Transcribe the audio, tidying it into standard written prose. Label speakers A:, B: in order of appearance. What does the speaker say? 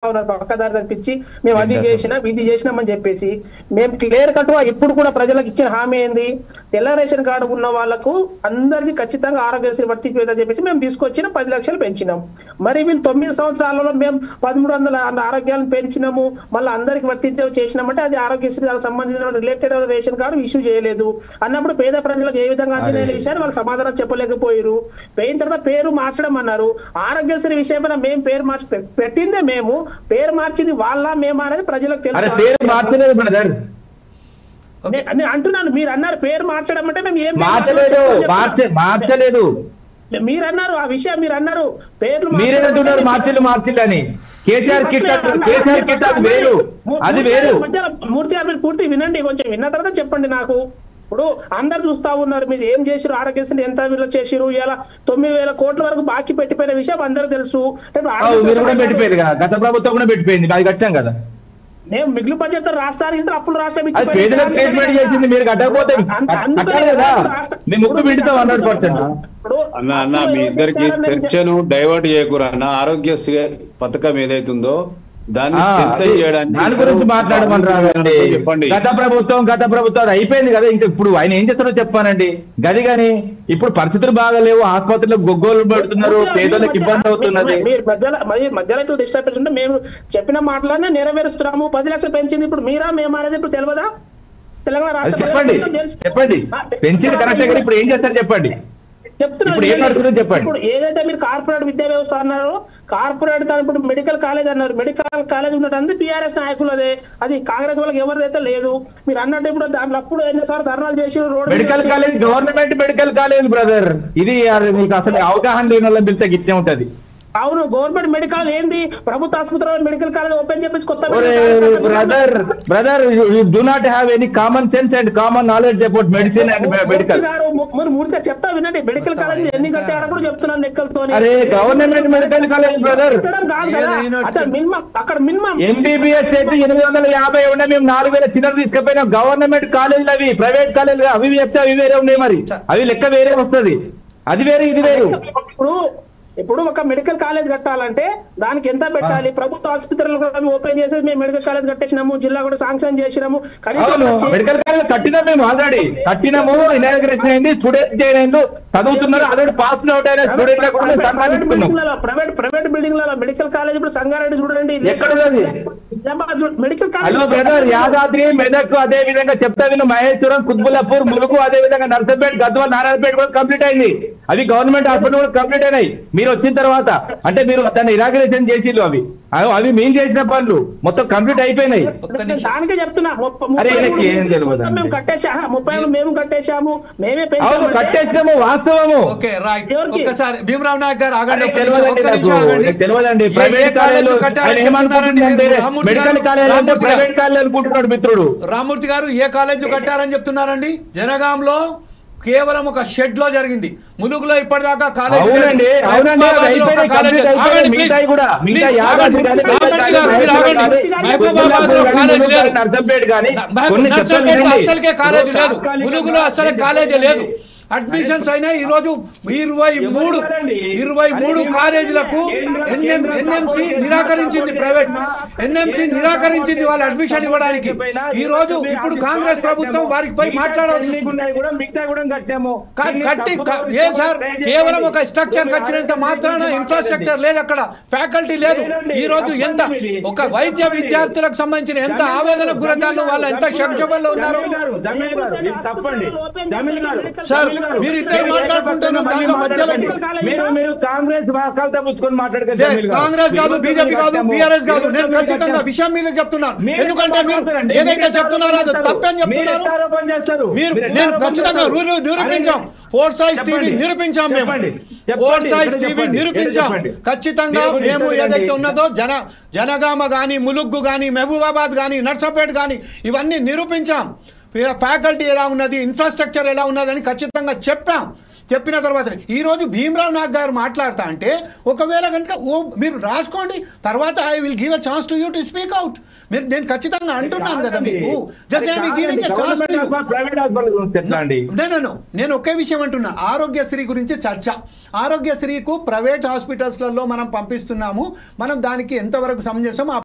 A: పక్కదారి తప్పించి మేము అది చేసినాం ఇది చేసినామని చెప్పేసి మేము క్లియర్ కట్ ఇప్పుడు కూడా ప్రజలకు ఇచ్చిన హామీ ఏంది, తెల్ల రేషన్ కార్డు ఉన్న వాళ్ళకు అందరికి ఖచ్చితంగా ఆరోగ్యశ్రీ వర్తించేదని చెప్పేసి మేము తీసుకొచ్చిన 10 లక్షలు పెంచినాం. మరి వీళ్ళు 9 సంవత్సరాలలో మేము 1300 ఆరోగ్యాలను పెంచినాము, మళ్ళీ అందరికి వర్తించే చేసినామంటే అది ఆరోగ్యశ్రీ సంబంధించిన రిలేటెడ్ రేషన్ కార్డు ఇష్యూ చేయలేదు అన్నప్పుడు పేద ప్రజలకు ఏ విధంగా అందిన విషయాన్ని వాళ్ళు సమాధానం చెప్పలేకపోయారు. పోయిన తర్వాత పేరు మార్చడం అన్నారు. ఆరోగ్యశ్రీ విషయమైన మేము పేరు మార్చి పెట్టిందే, మేము పేరు మార్చింది వాళ్ళ మేము అనేది ప్రజలకు తెలుసు. నేను అంటున్నాను, మీరు అన్నారు పేరు మార్చడం అంటే మేము ఏం
B: మార్చలేదు.
A: మీరు అన్నారు ఆ విషయం, మీరు అన్నారు పేర్లు
B: మీరేంటున్నారు మార్చిల్లు అని. కేసీఆర్ కిట్ వేరు, అది వేరు.
A: మూర్తి గారు పూర్తి వినండి, కొంచెం విన్న తర్వాత చెప్పండి నాకు. ఇప్పుడు అందరు చూస్తా ఉన్నారు మీరు ఏం చేసిరు, ఆరోగ్యశ్రీ ఎంత వీళ్ళు చేసిరు, ఇలా 9,000 కోట్ల వరకు బాకీ పెట్టిపోయిన విషయం అందరూ తెలుసు.
B: గత ప్రభుత్వం కూడా పెట్టిపోయింది, అది కట్టాం కదా.
A: నేను మిగులు బడ్జెట్ రాష్ట్రానికి అప్పులు రాష్ట్రం
C: మీ ఇద్దరికి చర్చను డైవర్ట్ చేయకూడదు అన్న. ఆరోగ్యశ్రీ పథకం ఏదైతుందో
B: దాని గురించి మాట్లాడమని చెప్పండి. గత ప్రభుత్వం అయిపోయింది కదా, ఇంకా ఇప్పుడు ఆయన ఏం చేస్తారో చెప్పానండి. గది గాని ఇప్పుడు పరిస్థితులు బాగాలేవు, ఆసుపత్రిలో గొగ్గోలు పెడుతున్నారు, పేదలకు ఇబ్బంది అవుతున్నది.
A: మధ్యలో డిస్టర్బెన్స్ ఉంటే మేము చెప్పిన మాటలనే నెరవేరుస్తున్నాము. 10 లక్షలు పెంచింది ఇప్పుడు మీరా మేము అనేది ఇప్పుడు తెలియదా? తెలంగాణ రాష్ట్ర
B: చెప్పండి పెంచింది కరెక్టే కదా, ఇప్పుడు ఏం చేస్తారు చెప్పండి.
A: ఇప్పుడు ఏదైతే మీరు కార్పొరేట్ విద్యా వ్యవస్థ అన్నారో, కార్పొరేట్ ఇప్పుడు మెడికల్ కాలేజ్ అన్నారు, మెడికల్ కాలేజ్ ఉన్నట్టు టీఆర్ఎస్ నాయకులదే, అది కాంగ్రెస్ వాళ్ళకి ఎవరిదైతే లేదు. మీరు అన్నట్టు ఇప్పుడు దాంట్లో అప్పుడు ఎన్నిసార్లు ధర్నాలు చేసి road
B: medical college government medical college brother, ఇది మీకు అసలు అవగాహన లేని వాళ్ళ బిల్తే గిట్టే ఉంటది.
A: అవును, గవర్నమెంట్ మెడికల్ ఏంది, ప్రభుత్వ ఆసుపత్రిలో మెడికల్ కాలేజ్ ఓపెన్ చేపించి కొత్త
B: brother you do not have any common sense and common knowledge about medicine and medical.
A: మీరు మూర్తిగా చెప్తా వినండి, మెడికల్ కాలేజ్ ఎన్ని కట్టారో కూడా చెప్తున్నాను లెక్కలతో.
B: అరే గవర్నమెంట్ మెడికల్ కాలేజ్ బ్రదర్,
A: అక్కడ మినిమం
B: ఎంబీబీఎస్ అయితే 850 ఉండే, మేము 4000 చిన్నలు తీసుకుపోయినాం. గవర్నమెంట్ కాలేజీలు అవి, ప్రైవేట్ కాలేజీలు అవి చెప్తే అవి వేరే ఉన్నాయి, మరి అవి లెక్క వేరే వస్తుంది, అది వేరే ఇది వేరు.
A: ఇప్పుడు ఒక మెడికల్ కాలేజ్ కట్టాలంటే దానికి ఎంత పెట్టాలి? ప్రభుత్వ ఆసుపత్రులు కూడా ఓపెన్ చేసి మేము మెడికల్ కాలేజ్ కట్టేసినాము, జిల్లా కూడా శాంక్షన్ చేసినాము.
B: మెడికల్ కాలేజ్ కట్టినాం, మేము ఆల్రెడీ కట్టినాము, ఇనాగ్రేషన్ అయింది, స్టూడెంట్ చదువుతున్నారు, ఆల్రెడీ పాస్ అవుట్ అయిన
A: ప్రైవేట్ బిల్డింగ్ లలో మెడికల్ కాలేజ్ ఇప్పుడు సంగారెడ్డి చూడండి
B: ఎక్కడ
A: medical
B: hello brother, Yadadri, Medak, అదే విధంగా చెప్తా విను, మహేశ్వరం, కుత్బుల్లాపూర్, ములుగు, అదే విధంగా నర్సంపేట, గద్వాల్, నారాయణపేట కూడా కంప్లీట్ అయింది. అవి గవర్నమెంట్ హాస్పిటల్ కూడా కంప్లీట్ అయినాయి మీరు వచ్చిన తర్వాత. అంటే మీరు దాన్ని ఇనాగ్రేషన్ చేసిళ్ళు, అవి మేము చేసిన పనులు మొత్తం కంప్లీట్ అయిపోయినాయి.
A: దానికే చెప్తున్నా, మేము కట్టేశాము, మేమే
B: కట్టేసాము, వాస్తవము.
D: ఒకసారి భీమరావు నాయక్ గారు
B: తెలియదండి. ప్రైవేట్ కాలేజీలు మెడికల్ కాలేజీ ప్రైవేట్ కాలేజీ అనుకుంటున్నాడు మిత్రుడు.
D: రామ్మూర్తి గారు ఏ కాలేజీలు కట్టారని చెప్తున్నారండి? జనగాంలో కేవలం ఒక షెడ్ లో జరిగింది, ములుగులో ఇప్పటిదాకా కాలేజ్ అసలుకే కాలేజీ లేదు, ములుగులో అసలు కాలేజీ లేదు. అడ్మిషన్స్ అయినా ఈ రోజు 23 కాలేజీలకు ఎన్ఎంసీ నిరాకరించింది, ప్రైవేట్ ఎన్ఎంసీ నిరాకరించింది వాళ్ళ అడ్మిషన్ ఇవ్వడానికి. ఈ రోజు ఇప్పుడు కాంగ్రెస్ ప్రభుత్వం వారికి పోయి మాట్లాడవచ్చు. ఏ సార్, కేవలం ఒక స్ట్రక్చర్ కట్టినంత మాత్రాన ఇన్ఫ్రాస్ట్రక్చర్ లేదు, అక్కడ ఫ్యాకల్టీ లేదు. ఈ రోజు ఎంత ఒక వైద్య విద్యార్థులకు సంబంధించిన ఎంత ఆవేదన గురకాలు, వాళ్ళు ఎంత సంక్షోభంలో ఉన్నారు. సార్ మీరు ఇద్దరు మాట్లాడుకుంటున్నారు, దానిలో మధ్యలో కాంగ్రెస్ కాదు, బీజేపీ కాదు, బీఆర్ఎస్ కాదు. నేను ఖచ్చితంగా విషయం మీద చెప్తున్నాను, ఎందుకంటే మీరు ఏదైతే చెప్తున్నారో అది తప్పని చెప్తున్నారు. మీరు నేను ఖచ్చితంగా నిరూపించాం, 4 Sides టీవీ నిరూపించాం, మేము 4 Sides టీవీ నిరూపించాం. ఖచ్చితంగా మేము ఏదైతే ఉన్నదో జనగామ కానీ, ములుగ్గు కానీ, మహబూబాబాద్ కానీ, నర్సంపేట కానీ ఇవన్నీ నిరూపించాం. ఫ్యాకల్టీ ఎలా ఉన్నది, ఇన్ఫ్రాస్ట్రక్చర్ ఎలా ఉన్నది అని ఖచ్చితంగా చెప్పాం. చెప్పిన తర్వాత ఈ రోజు భీమరావ్ నాగ్ గారు మాట్లాడతా అంటే ఒకవేళ కనుక మీరు రాసుకోండి, తర్వాత I will give a chance to you to speak out. మీరు నేను ఖచ్చితంగా అంటున్నాను కదా మీకు, just I am giving a chance to you. నేను ఒకే విషయం అంటున్నా, ఆరోగ్యశ్రీ గురించి చర్చ. ఆరోగ్యశ్రీకు ప్రైవేట్ హాస్పిటల్స్లలో మనం పంపిస్తున్నాము, మనం దానికి ఎంతవరకు సమంజసం